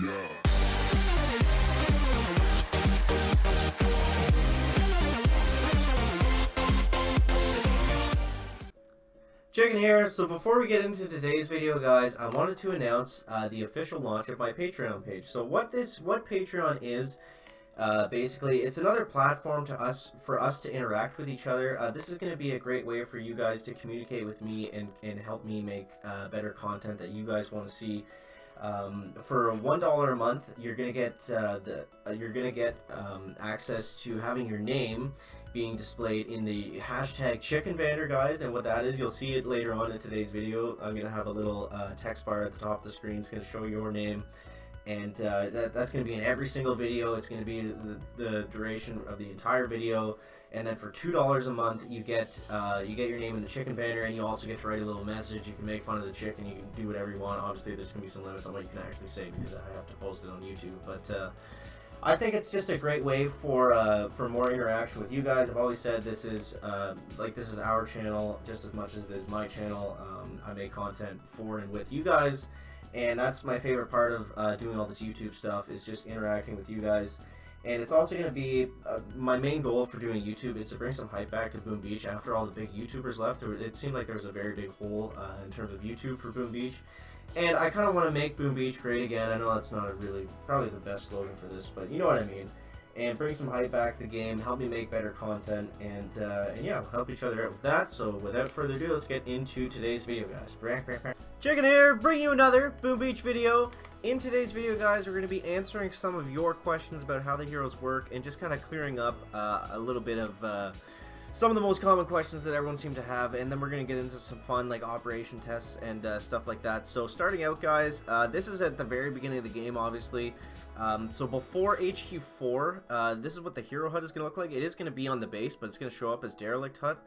Chicken here. So before we get into today's video, guys, I wanted to announce the official launch of my Patreon page. So what Patreon is, basically, it's another platform for us to interact with each other. This is going to be a great way for you guys to communicate with me and help me make better content that you guys want to see. For $1 a month, you're gonna get access to having your name being displayed in the hashtag chicken banner, guys. And what that is, you'll see it later on in today's video. I'm gonna have a little text bar at the top of the screen. It's gonna show your name, and that's gonna be in every single video. It's gonna be the duration of the entire video. And then for $2 a month, you get your name in the chicken banner, and you also get to write a little message. You can make fun of the chicken. You can do whatever you want. Obviously, there's gonna be some limits on what you can actually say because I have to post it on YouTube. But I think it's just a great way for more interaction with you guys. I've always said this is our channel just as much as it is my channel. I make content for and with you guys, and that's my favorite part of doing all this YouTube stuff, is just interacting with you guys. And it's also going to be my main goal for doing YouTube is to bring some hype back to Boom Beach. After all the big YouTubers left, it seemed like there was a very big hole in terms of YouTube for Boom Beach. And I kind of want to make Boom Beach great again. I know that's not probably the best slogan for this, but you know what I mean. And bring some hype back to the game, help me make better content, and yeah, help each other out with that. So without further ado, let's get into today's video, guys. Chicken here, bringing you another Boom Beach video. In today's video, guys, we're going to be answering some of your questions about how the heroes work and just kind of clearing up a little bit of some of the most common questions that everyone seems to have, and then we're going to get into some fun like operation tests and stuff like that. So starting out, guys, this is at the very beginning of the game, obviously. So before HQ4, this is what the hero hut is going to look like. It is going to be on the base, but it's going to show up as derelict hut.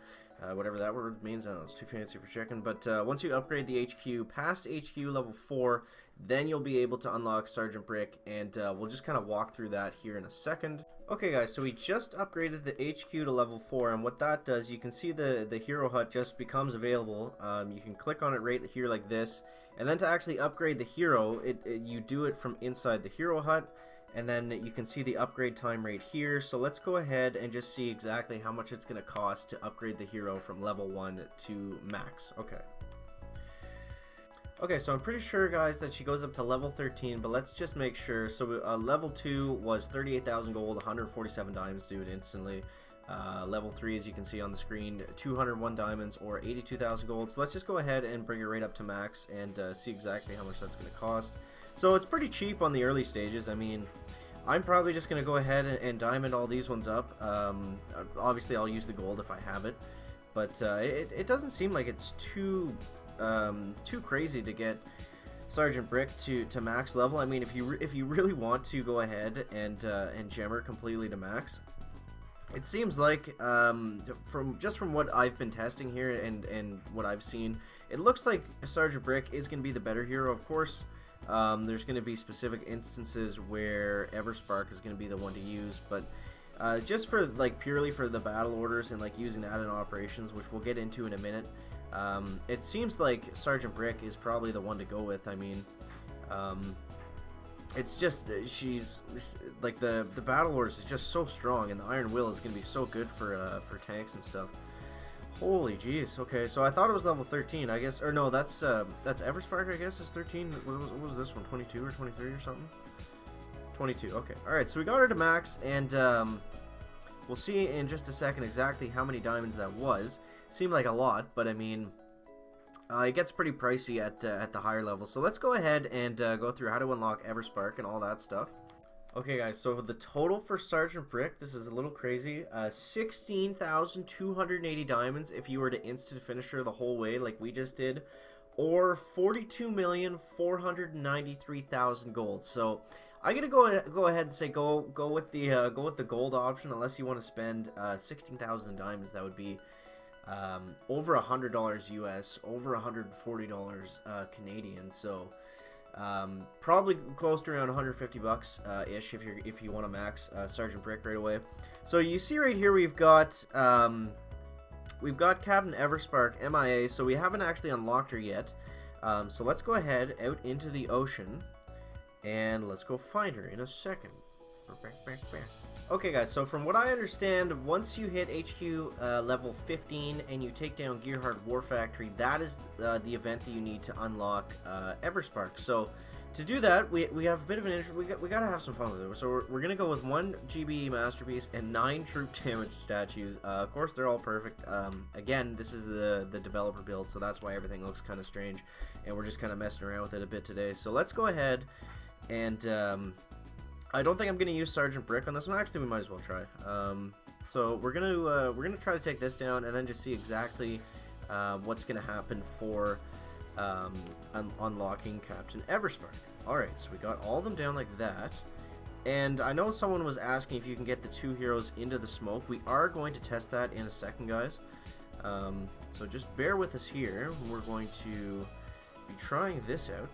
Whatever that word means, I don't know, it's too fancy for chicken. But once you upgrade the HQ past HQ level 4, then you'll be able to unlock Sergeant Brick, and we'll just kind of walk through that here in a second. Okay, guys, so we just upgraded the HQ to level 4, and what that does, you can see the hero hut just becomes available. You can click on it right here like this, and then to actually upgrade the hero, you do it from inside the hero hut. And then you can see the upgrade time right here. So let's go ahead and just see exactly how much it's going to cost to upgrade the hero from level 1 to max. Okay, so I'm pretty sure, guys, that she goes up to level 13, but let's just make sure. So level 2 was 38,000 gold, 147 diamonds, dude, instantly. Level 3, as you can see on the screen, 201 diamonds or 82,000 gold. So let's just go ahead and bring it right up to max and see exactly how much that's going to cost. So it's pretty cheap on the early stages. I mean, I'm probably just going to go ahead and diamond all these ones up. Obviously, I'll use the gold if I have it. But it doesn't seem like it's too crazy to get Sergeant Brick to max level. I mean, if you really want to go ahead and gem her completely to max, it seems like from what I've been testing here and what I've seen, it looks like Sergeant Brick is going to be the better hero. Of course, there's going to be specific instances where Everspark is going to be the one to use, but just for like purely for the battle orders and like using that in operations, which we'll get into in a minute, it seems like Sergeant Brick is probably the one to go with. I mean, it's just she's like the battle orders is just so strong, and the Iron Will is going to be so good for tanks and stuff. Holy jeez. Okay, so I thought it was level 13, I guess, or no, that's Everspark, I guess, is 13. What was this one, 22 or 23 or something? 22. Okay. All right, so we got her to max, and we'll see in just a second exactly how many diamonds that was. Seemed like a lot, but I mean, it gets pretty pricey at the higher levels. So let's go ahead and go through how to unlock Everspark and all that stuff. Okay, guys, so the total for Sergeant Brick, this is a little crazy, 16,280 diamonds if you were to instant finish her the whole way like we just did, or 42,493,000 gold. So I'm gonna go ahead and say go with the gold option, unless you want to spend 16,000 diamonds. That would be over $100 US, over $140 Canadian. So probably close to around 150 bucks ish if you want to max Sergeant Brick right away. So you see right here we've got Captain Everspark MIA, so we haven't actually unlocked her yet. So let's go ahead out into the ocean, And let's go find her in a second. Okay guys, so from what I understand, once you hit HQ level 15 and you take down Gearhart War Factory, that is the event that you need to unlock Everspark. So to do that, we have a bit of an interest. We gotta have some fun with it. So we're gonna go with 1 GBE Masterpiece and 9 troop damage statues. Of course, they're all perfect. Again, this is the developer build, so that's why everything looks kind of strange, and we're just kind of messing around with it a bit today. So let's go ahead and I don't think I'm gonna use Sergeant Brick on this one. Actually, we might as well try. So we're gonna try to take this down and then just see exactly what's gonna happen for unlocking Captain Everspark. Alright, so we got all of them down like that. And I know someone was asking if you can get the 2 heroes into the smoke. We are going to test that in a second, guys. So just bear with us here. We're going to be trying this out.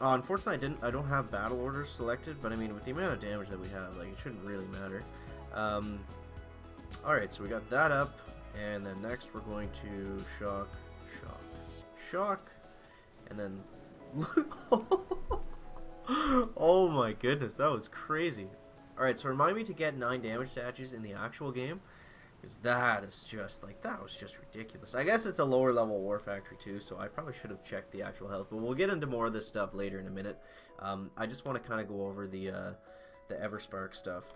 Unfortunately, I don't have battle orders selected, but I mean, with the amount of damage that we have, like, it shouldn't really matter. Alright, so we got that up. And then next we're going to shock, and then oh my goodness, that was crazy. Alright, so remind me to get 9 damage statues in the actual game, because that is just, like, that was just ridiculous. I guess it's a lower level War Factory too, so I probably should have checked the actual health, but we'll get into more of this stuff later in a minute. I just want to kind of go over the Everspark stuff.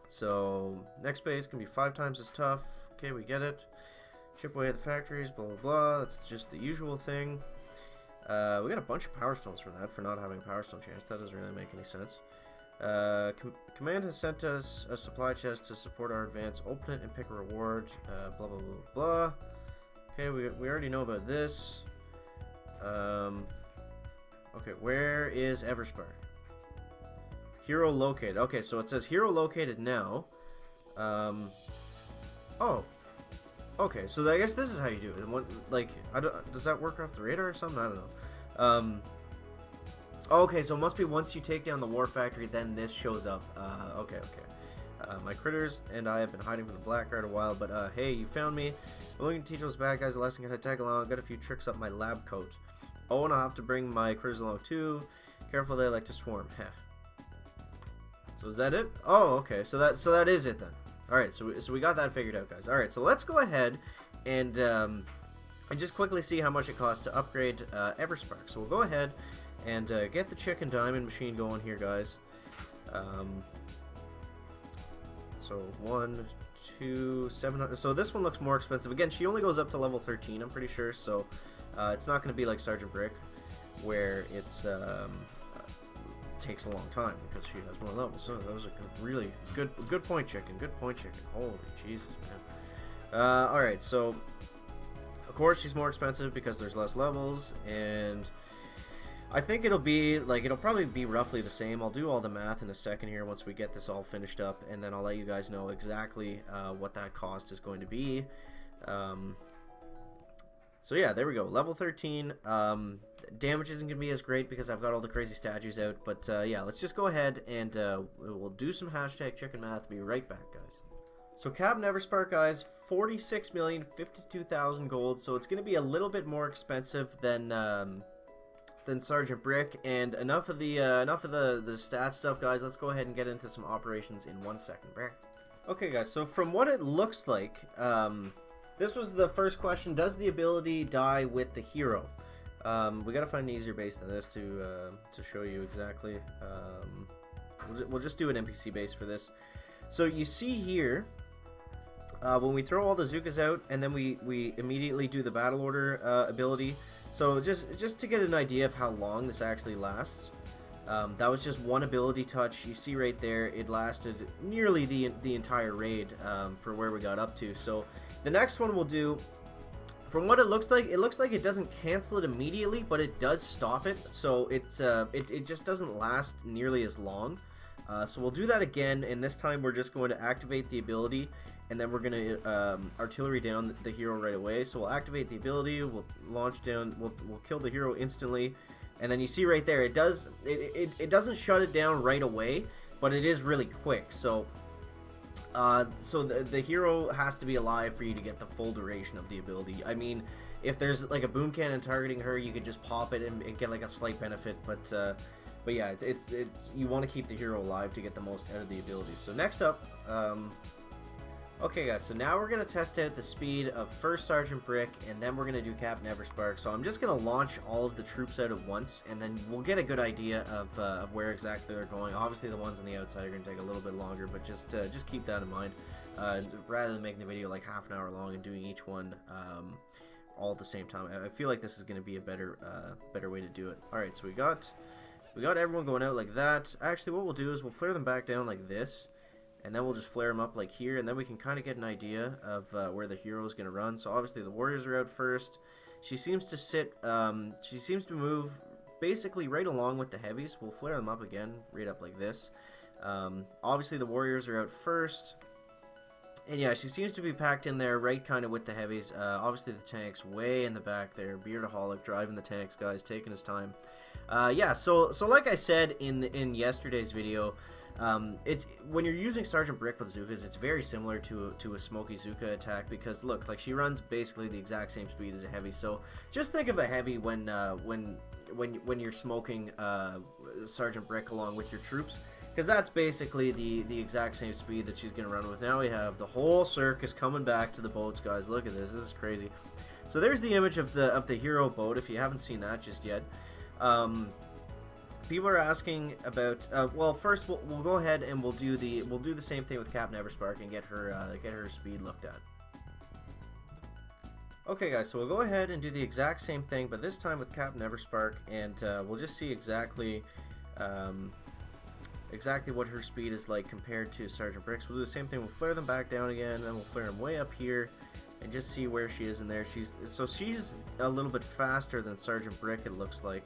So next base can be 5 times as tough. Okay, we get it. Chip away at the factories, blah blah blah. That's just the usual thing. We got a bunch of power stones from that for not having a power stone chance. That doesn't really make any sense. Command has sent us a supply chest to support our advance. Open it and pick a reward. Blah blah blah blah. Okay, we already know about this. Okay, where is Everspark? Hero located. Okay, so it says hero located now. Oh. Okay, so I guess this is how you do it. What, like, does that work off the radar or something? I don't know. Okay, so it must be once you take down the War Factory, then this shows up. Okay. My critters and I have been hiding from the Blackguard a while, but hey, you found me. I'm looking to teach those bad guys a lesson. Can I tag along? I've got a few tricks up my lab coat. Oh, and I'll have to bring my critters along too. Careful, they like to swarm. Heh. So is that it? Oh, okay. So that is it then. All right. So we got that figured out, guys. All right. So let's go ahead and just quickly see how much it costs to upgrade Everspark. So we'll go ahead and get the chicken diamond machine going here, guys. So 1, 2, 700. So this one looks more expensive. Again, she only goes up to level 13, I'm pretty sure. So it's not going to be like Sergeant Brick, where it's takes a long time because she has more levels. So that was a really good point, chicken. Good point, chicken. Holy Jesus, man. All right, so of course she's more expensive because there's less levels, and I think it'll probably be roughly the same. I'll do all the math in a second here once we get this all finished up, and then I'll let you guys know exactly what that cost is going to be. So yeah, there we go. Level 13. Damage isn't going to be as great because I've got all the crazy statues out, but yeah, let's just go ahead and we'll do some hashtag chicken math. Be right back, guys. So Captain Everspark, guys, 46,052,000 gold, so it's going to be a little bit more expensive than Sergeant Brick. And enough of the stat stuff, guys. Let's go ahead and get into some operations in 1 second. Okay, guys, so from what it looks like, this was the first question: does the ability die with the hero? We gotta find an easier base than this to show you exactly. We'll just do an NPC base for this. So you see here, when we throw all the Zookas out, and then we immediately do the battle order ability. So just to get an idea of how long this actually lasts, that was just one ability touch. You see right there, it lasted nearly the entire raid for where we got up to. So the next one we'll do, from what it looks like it doesn't cancel it immediately, but it does stop it. So it just doesn't last nearly as long. So we'll do that again, and this time we're just going to activate the ability, and then we're going to artillery down the hero right away. So we'll activate the ability, we'll launch down, we'll kill the hero instantly, and then you see right there, it doesn't shut it down right away, but it is really quick. So the hero has to be alive for you to get the full duration of the ability. I mean, if there's like a boom cannon targeting her, you could just pop it and get like a slight benefit. But yeah, it's you want to keep the hero alive to get the most out of the abilities. So next up, okay guys, so now we're going to test out the speed of first Sergeant Brick, and then we're going to do Captain Everspark. So I'm just going to launch all of the troops out at once, and then we'll get a good idea of where exactly they're going. Obviously the ones on the outside are going to take a little bit longer, but just keep that in mind. Rather than making the video like half an hour long and doing each one all at the same time, I feel like this is going to be a better way to do it. Alright, so we got everyone going out like that. Actually, what we'll do is we'll flare them back down like this, and then we'll just flare them up like here, and then we can kind of get an idea of where the hero is going to run. So obviously the warriors are out first. She seems to she seems to move basically right along with the heavies. We'll flare them up again, right up like this. Obviously the warriors are out first. And yeah, she seems to be packed in there right kind of with the heavies. Obviously the tanks way in the back there. Beardaholic driving the tanks, guys, taking his time. Yeah, so like I said in yesterday's video, it's when you're using Sergeant Brick with Zookas, it's very similar to a Smoky Zooka attack, because look, like she runs basically the exact same speed as a heavy. So just think of a heavy when you're smoking Sergeant Brick along with your troops, because that's basically the exact same speed that she's gonna run with. Now we have the whole circus coming back to the boats, guys. Look at this. This is crazy. So there's the image of the hero boat. If you haven't seen that just yet. People are asking about. Well, first we'll go ahead and we'll do the same thing with Captain Everspark and get her speed looked at. Okay, guys, so we'll go ahead and do the exact same thing, but this time with Captain Everspark, and we'll just see exactly what her speed is like compared to Sergeant Brick's. We'll do the same thing. We'll flare them back down again, and we'll flare them way up here, and just see where she is in there. She's a little bit faster than Sergeant Brick, it looks like.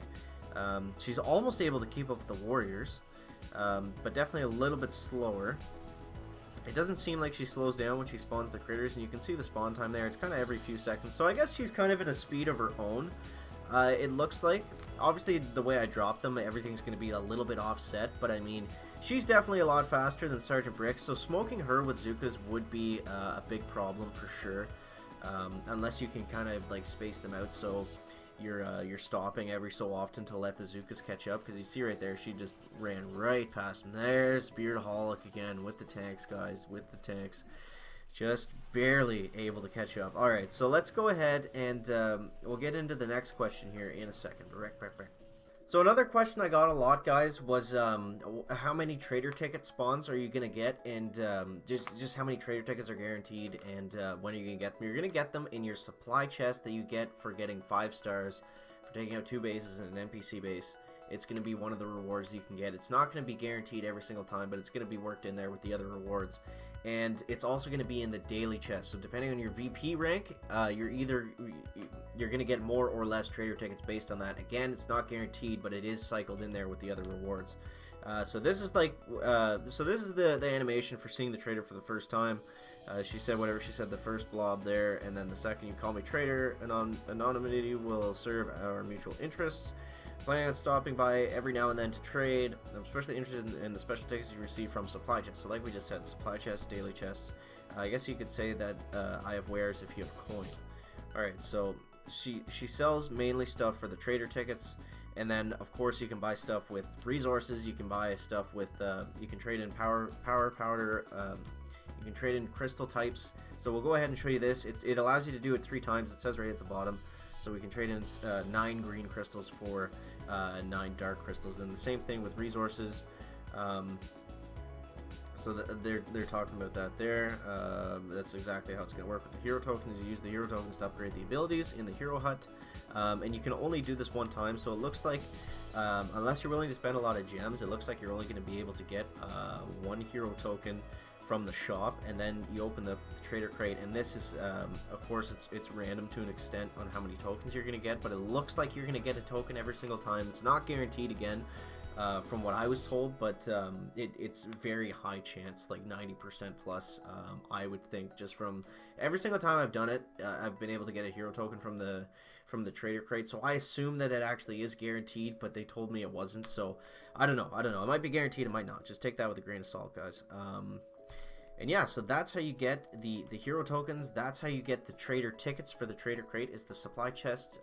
She's almost able to keep up with the warriors, but definitely a little bit slower. It doesn't seem like she slows down when she spawns the critters, and you can see the spawn time there. It's kind of every few seconds, so I guess she's kind of in a speed of her own. It looks like. Obviously, the way I dropped them, everything's going to be a little bit offset, but I mean, she's definitely a lot faster than Sergeant Brick, so smoking her with Zookas would be a big problem for sure, unless you can kind of like space them out so you're stopping every so often to let the Zookas catch up, because you see right there, she just ran right past him. There's Beardaholic again with the tanks, guys, with the tanks. Just barely able to catch up. Alright, so let's go ahead and we'll get into the next question here in a second. So another question I got a lot, guys, was how many trader ticket spawns are you going to get, and just how many trader tickets are guaranteed, and when are you going to get them? You're going to get them in your supply chest that you get for getting 5 stars, for taking out 2 bases and an NPC base. It's going to be one of the rewards you can get. It's not going to be guaranteed every single time, but it's going to be worked in there with the other rewards. And it's also going to be in the daily chest. So depending on your VP rank, you're going to get more or less trader tickets based on that. Again, it's not guaranteed, but it is cycled in there with the other rewards. So this is like, so this is the animation for seeing the trader for the first time. She said whatever she said, the first blob there, and then the second you call me trader, anonymity will serve our mutual interests. Planning on stopping by every now and then to trade. I'm especially interested in the special tickets you receive from supply chests. So like we just said, supply chests, daily chests. I guess you could say that I have wares if you have coin. Alright, so she sells mainly stuff for the trader tickets, and then of course you can buy stuff with resources. You can buy stuff with you can trade in powder, you can trade in crystal types. So we'll go ahead and show you this. It allows you to do it 3 times. It says right at the bottom. So we can trade in 9 green crystals for 9 dark crystals, and the same thing with resources. So they're talking about that there. That's exactly how it's going to work with the hero tokens. You use the hero tokens to upgrade the abilities in the hero hut, and you can only do this 1 time. So it looks like, unless you're willing to spend a lot of gems, it looks like you're only going to be able to get 1 hero token from the shop, and then you open the trader crate, and this is of course it's random to an extent on how many tokens you're gonna get, but it looks like you're gonna get a token every single time. It's not guaranteed again, from what I was told, but it's very high chance, like 90% plus. I would think, just from every single time I've done it, I've been able to get a hero token from the trader crate. So I assume that it actually is guaranteed, but they told me it wasn't, so I don't know. It might be guaranteed, it might not. Just take that with a grain of salt, guys. And yeah, so that's how you get the hero tokens. That's how you get the trader tickets for the trader crate, is the supply chest.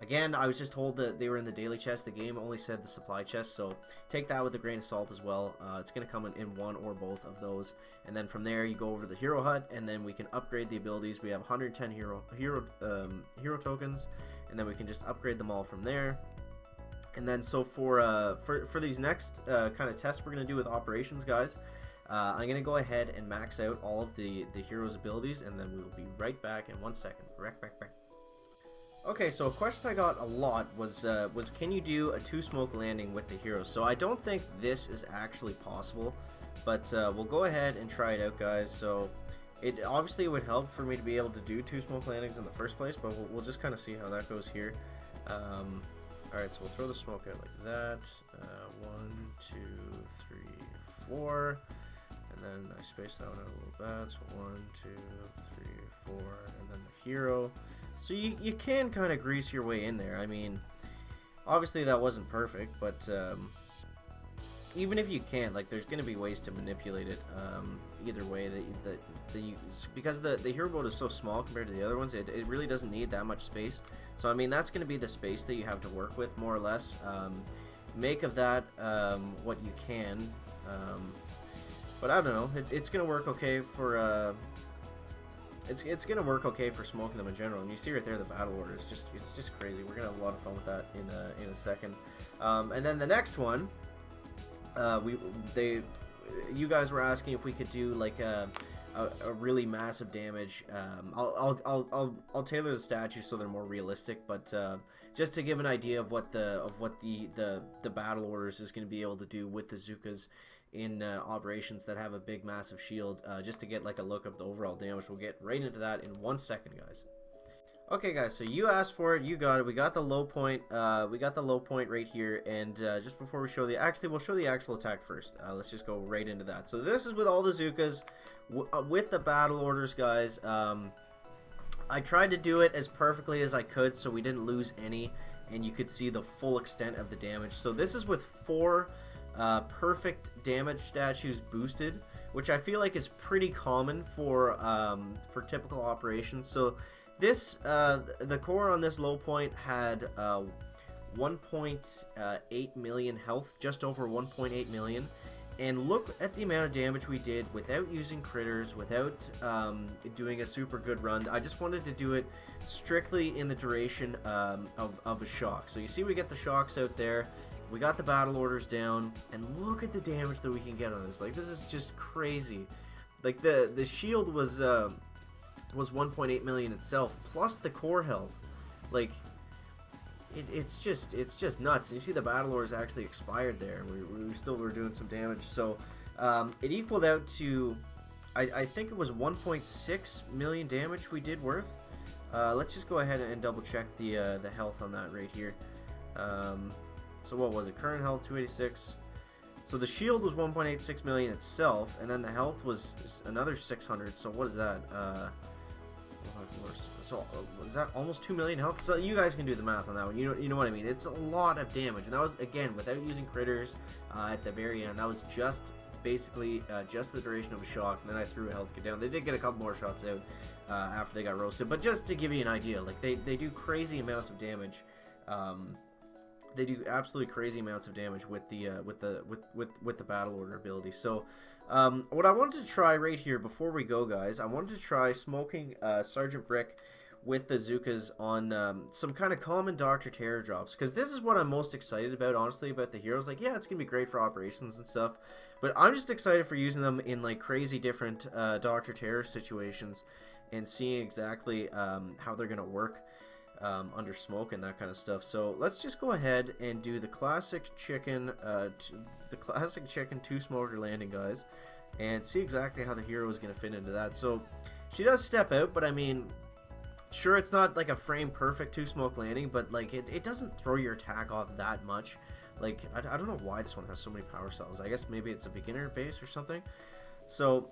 Again, I was just told that they were in the daily chest. The game only said the supply chest, so take that with a grain of salt as well. It's going to come in one or both of those. And then from there, you go over to the hero hut, and then we can upgrade the abilities. We have 110 hero tokens, and then we can just upgrade them all from there. And then so for these next kind of tests we're going to do with operations, guys, I'm going to go ahead and max out all of the heroes' abilities, and then we will be right back in 1 second. Back. Okay, so a question I got a lot was can you do a 2-smoke landing with the heroes? So I don't think this is actually possible, but we'll go ahead and try it out, guys. So it obviously would help for me to be able to do 2-smoke landings in the first place, but we'll just kind of see how that goes here. Alright, so we'll throw the smoke out like that. 1, 2, 3, 4. And then I spaced that one out a little bit. So 1, 2, 3, 4. And then the hero. So you can kind of grease your way in there. I mean, obviously that wasn't perfect, but even if you can't, like, there's going to be ways to manipulate it either way. Because the hero boat is so small compared to the other ones, it really doesn't need that much space. So I mean, that's going to be the space that you have to work with, more or less. Make of that what you can. But I don't know. It's going to work okay for. It's gonna work okay for smoking them in general, and you see right there the battle order. It's just crazy. We're gonna have a lot of fun with that in a second. And then the next one, you guys were asking if we could do like a really massive damage. I'll tailor the statues so they're more realistic, but just to give an idea of what the battle orders is going to be able to do with the Zookas in operations that have a big massive shield, just to get like a look of the overall damage. We'll get right into that in 1 second, guys. Okay, guys, so you asked for it, you got it. We got the low point. We got the low point right here, and just before we show we'll show the actual attack first. Let's just go right into that. So this is with all the Zookas, with the battle orders, guys. I tried to do it as perfectly as I could so we didn't lose any, and you could see the full extent of the damage. So this is with 4 perfect damage statues boosted, which I feel like is pretty common for typical operations. So this the core on this low point had 1.8 million health, just over 1.8 million, and look at the amount of damage we did without using critters, without doing a super good run. I just wanted to do it strictly in the duration of a shock. So you see we get the shocks out there. We got the battle orders down, and look at the damage that we can get on this. Like, this is just crazy. Like, the shield was 1.8 million itself, plus the core health. Like, it's just nuts. And you see the battle orders actually expired there, and we still were doing some damage. So it equaled out to, I think it was 1.6 million damage we did worth. Let's just go ahead and double check the health on that right here. So what was it? Current health 286. So the shield was 1.86 million itself, and then the health was another 600. So what is that? So was that almost 2 million health? So you guys can do the math on that one. You know what I mean? It's a lot of damage, and that was again without using critters at the very end. That was just basically just the duration of a shock, and then I threw a health kit down. They did get a couple more shots out after they got roasted, but just to give you an idea, like they do crazy amounts of damage. They do absolutely crazy amounts of damage with the battle order ability. So what I wanted to try right here before we go, guys, I wanted to try smoking Sergeant Brick with the Zookas on some kind of common Dr. Terror drops, because this is what I'm most excited about, honestly, about the heroes. Like, yeah, it's gonna be great for operations and stuff, but I'm just excited for using them in like crazy different Dr. Terror situations and seeing exactly how they're gonna work under smoke and that kind of stuff. So let's just go ahead and do the classic chicken 2-smoker landing, guys, and see exactly how the hero is going to fit into that. So she does step out, but I mean, sure, it's not like a frame perfect 2-smoke landing, but like it doesn't throw your attack off that much. Like, I don't know why this one has so many power cells. I guess maybe it's a beginner base or something. So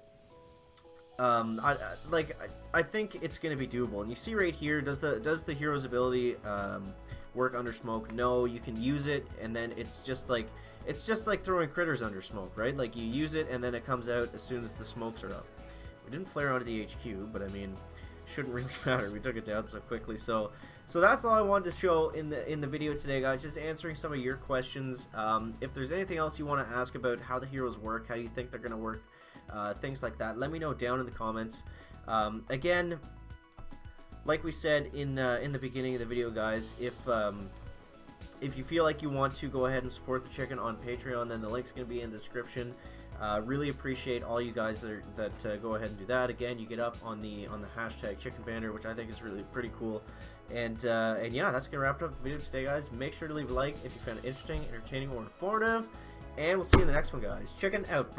I think it's gonna be doable. And you see right here, does the hero's ability work under smoke. No, you can use it, and then it's just like throwing critters under smoke, right? Like you use it, and then it comes out as soon as the smokes are up. We didn't flare onto the HQ, but I mean, shouldn't really matter. We took it down so quickly. So that's all I wanted to show in the video today, guys. Just answering some of your questions. If there's anything else you want to ask about how the heroes work, how you think they're gonna work, things like that, let me know down in the comments. Again, like we said in the beginning of the video, guys, if you feel like you want to go ahead and support the chicken on Patreon, then the link's going to be in the description. Really appreciate all you guys that go ahead and do that. Again, you get up on the hashtag chicken banner, which I think is really pretty cool. And yeah, that's going to wrap it up the video today, guys. Make sure to leave a like if you found it interesting, entertaining, or informative. And we'll see you in the next one, guys. Chicken out.